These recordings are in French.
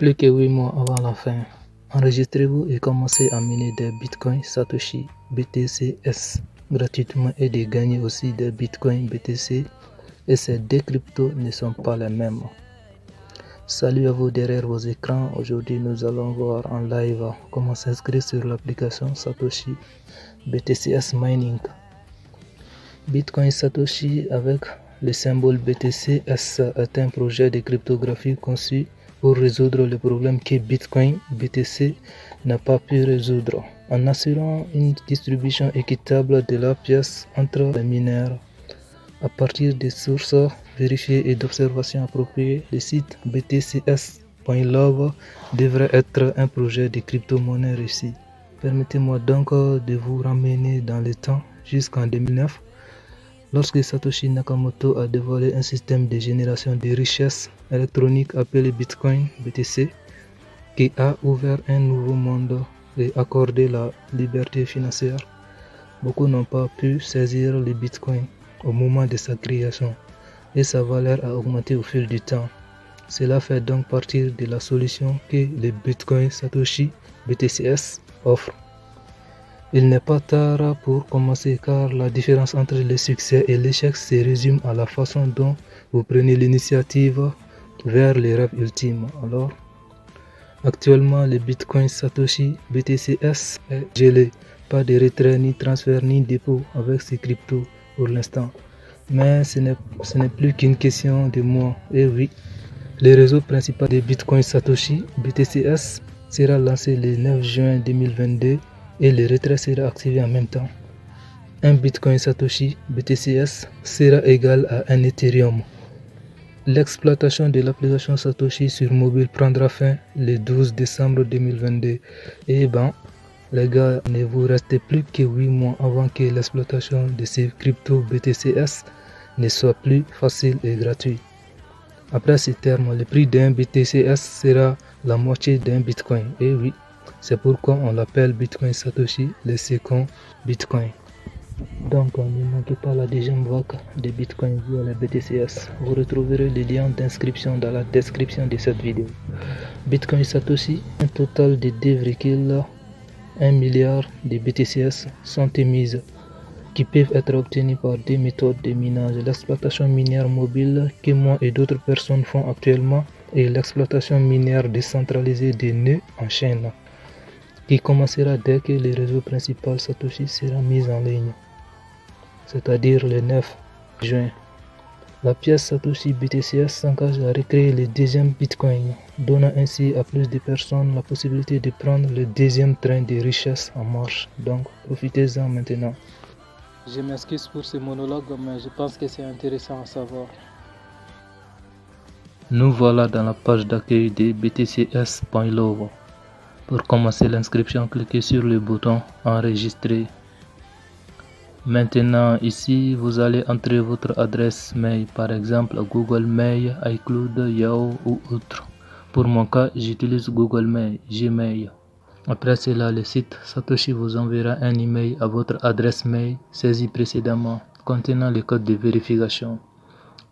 Plus que 8 mois avant la fin, enregistrez-vous et commencez à miner des bitcoins Satoshi BTC-S gratuitement et de gagner aussi des bitcoins BTC, et ces deux cryptos ne sont pas les mêmes. Salut à vous derrière vos écrans. Aujourd'hui nous allons voir en live comment s'inscrire sur l'application Satoshi BTC-S Mining. Bitcoin Satoshi avec le symbole BTC-S est un projet de cryptographie conçu pour résoudre le problème que Bitcoin BTC n'a pas pu résoudre, en assurant une distribution équitable de la pièce entre les mineurs. À partir des sources vérifiées et d'observations appropriées, le site btcs.love devrait être un projet de crypto-monnaie réussi. Permettez-moi donc de vous ramener dans le temps jusqu'en 2009, lorsque Satoshi Nakamoto a dévoilé un système de génération de richesses électroniques appelé Bitcoin BTC, qui a ouvert un nouveau monde et accordé la liberté financière. Beaucoup n'ont pas pu saisir le Bitcoin au moment de sa création, et sa valeur a augmenté au fil du temps. Cela fait donc partie de la solution que le Bitcoin Satoshi BTC-S offre. Il n'est pas tard pour commencer, car la différence entre le succès et l'échec se résume à la façon dont vous prenez l'initiative vers les rêves ultimes. Alors, actuellement, le Bitcoin Satoshi BTC-S est gelé. Pas de retrait, ni transfert, ni dépôt avec ces cryptos pour l'instant. Mais ce n'est plus qu'une question de mois. Et oui, le réseau principal de Bitcoin Satoshi BTC-S sera lancé le 9 juin 2022 et le retrait sera activé en même temps. Un Bitcoin Satoshi BTC-S sera égal à un Ethereum. L'exploitation de l'application Satoshi sur mobile prendra fin le 12 décembre 2022. Et les gars, ne vous restez plus que 8 mois avant que l'exploitation de ces cryptos BTC-S ne soit plus facile et gratuite. Après ce terme, le prix d'un BTC-S sera la moitié d'un Bitcoin. Et oui, c'est pourquoi on l'appelle Bitcoin Satoshi, le second Bitcoin. Donc ne manquez pas la deuxième vague de Bitcoin via la BTC-S. Vous retrouverez le lien d'inscription dans la description de cette vidéo. Bitcoin Satoshi, un total de 2,1 milliard de BTC-S sont émises, qui peuvent être obtenues par deux méthodes de minage: l'exploitation minière mobile que moi et d'autres personnes font actuellement, et l'exploitation minière décentralisée des nœuds en chaîne, qui commencera dès que le réseau principal Satoshi sera mis en ligne, c'est-à-dire le 9 juin. La pièce Satoshi BTC-S s'engage à recréer le deuxième Bitcoin, donnant ainsi à plus de personnes la possibilité de prendre le deuxième train de richesse en marche. Donc profitez-en maintenant. Je m'excuse pour ce monologue, mais je pense que c'est intéressant à savoir. Nous voilà dans la page d'accueil de btcs.love. Pour commencer l'inscription, cliquez sur le bouton enregistrer. Maintenant ici vous allez entrer votre adresse mail, par exemple Google Mail, iCloud, Yahoo ou autre. Pour mon cas, j'utilise Google Mail, Gmail. Après cela, le site Satoshi vous enverra un email à votre adresse mail saisie précédemment contenant le code de vérification.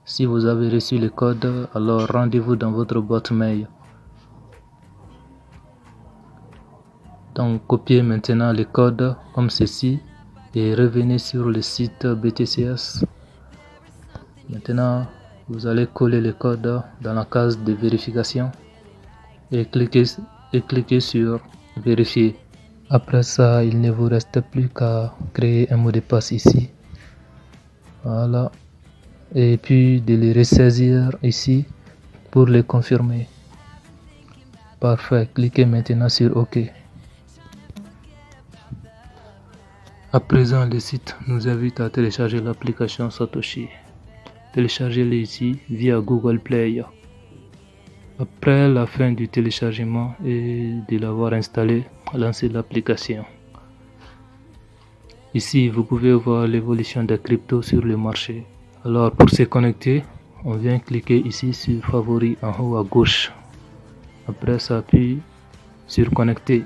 Si vous avez reçu le code, alors rendez-vous dans votre boîte mail. Donc copiez maintenant le code comme ceci et revenez sur le site BTC-S. Maintenant, vous allez coller le code dans la case de vérification et cliquez sur vérifier. Après ça, il ne vous reste plus qu'à créer un mot de passe ici. Voilà. Et puis de le ressaisir ici pour le confirmer. Parfait. Cliquez maintenant sur OK. À présent, le site nous invite à télécharger l'application Satoshi. Téléchargez-le ici via Google Play. Après la fin du téléchargement et de l'avoir installé, lancez l'application. Ici, vous pouvez voir l'évolution des cryptos sur le marché. Alors, pour se connecter, on vient cliquer ici sur Favoris en haut à gauche. Après, ça appuie sur Connecter.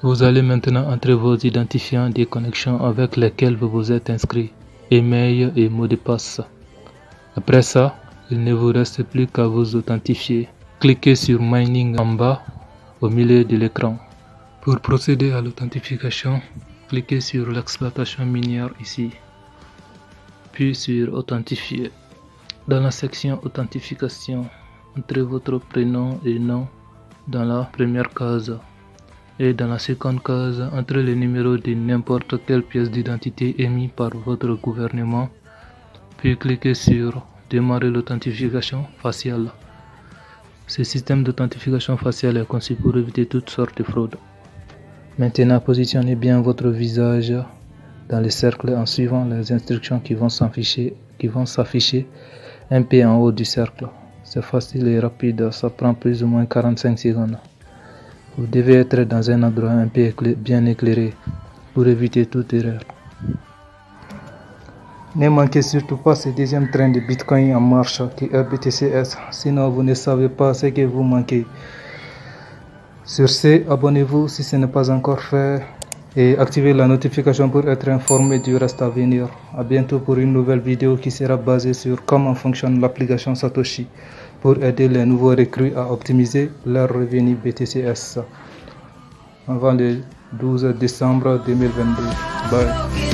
Vous allez maintenant entrer vos identifiants de connexion avec lesquels vous vous êtes inscrit, email et mot de passe. Après ça, il ne vous reste plus qu'à vous authentifier. cliquez sur Mining en bas au milieu de l'écran. Pour procéder à l'authentification, cliquez sur l'exploitation minière ici, puis sur Authentifier. Dans la section Authentification, entrez votre prénom et nom dans la première case. Et dans la seconde case, entrez le numéro de n'importe quelle pièce d'identité émise par votre gouvernement, puis cliquez sur Démarrer l'authentification faciale. Ce système d'authentification faciale est conçu pour éviter toutes sortes de fraudes. Maintenant, positionnez bien votre visage dans les cercles en suivant les instructions qui vont s'afficher un peu en haut du cercle. C'est facile et rapide, ça prend plus ou moins 45 secondes. Vous devez être dans un endroit un peu bien éclairé pour éviter toute erreur. Ne manquez surtout pas ce deuxième train de Bitcoin en marche qui est BTCS, sinon vous ne savez pas ce que vous manquez. Sur ce, abonnez-vous si ce n'est pas encore fait et activez la notification pour être informé du reste à venir. A bientôt pour une nouvelle vidéo qui sera basée sur comment fonctionne l'application Satoshi pour aider les nouveaux recrues à optimiser leur revenu BTCS avant le 12 décembre 2022. Bye.